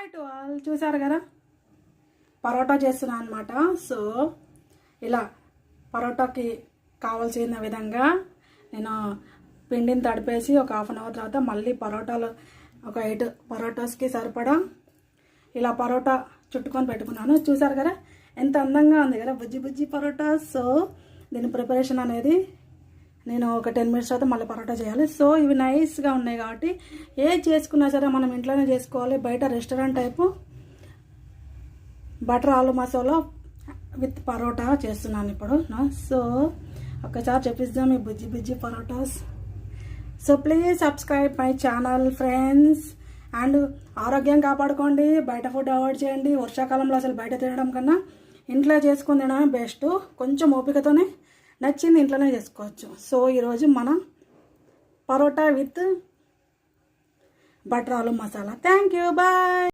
Hi to all, చూసారు కదా పరోటా చేస్తున్నాను అనమాట. సో ఇలా పరోటాకి కావాల్సిన విధంగా నేను పిండిని తడిపేసి ఒక హాఫ్ అన్ అవర్ తర్వాత మళ్ళీ పరోటాలు ఒక 8 పరోటాస్కి సరిపడా ఇలా పరోటా చుట్టుకొని పెట్టుకున్నాను. చూసారు కదా ఎంత అందంగా ఉంది కదా బుజ్జి బుజ్జి పరోటా. సో దీని ప్రిపరేషన్ అనేది నేను ఒక 10 మినిట్స్ తర్వాత మళ్ళీ పరోటా చేయాలి. సో ఇవి నైస్గా ఉన్నాయి కాబట్టి ఏది చేసుకున్నా సరే మనం ఇంట్లోనే చేసుకోవాలి. బయట రెస్టారెంట్ టైపు బటర్ ఆలు మసాలా విత్ పరోటా చేస్తున్నాను ఇప్పుడు. సో ఒక్కసారి చెప్పిద్దాం ఈ బుజ్జి బుజ్జి parottas. So please subscribe my channel friends. And ఆరోగ్యం కాపాడుకోండి, బయట ఫుడ్ అవాయిడ్ చేయండి. వర్షాకాలంలో అసలు బయట తినడం కన్నా ఇంట్లో చేసుకుని తినడం బెస్ట్. కొంచెం ఓపికతోనే నచ్చింది ఇంట్లోనే చేసుకోవచ్చు. సో ఈరోజు మనం పరోటా విత్ బటర్ ఆలు మసాలా. Thank you, bye.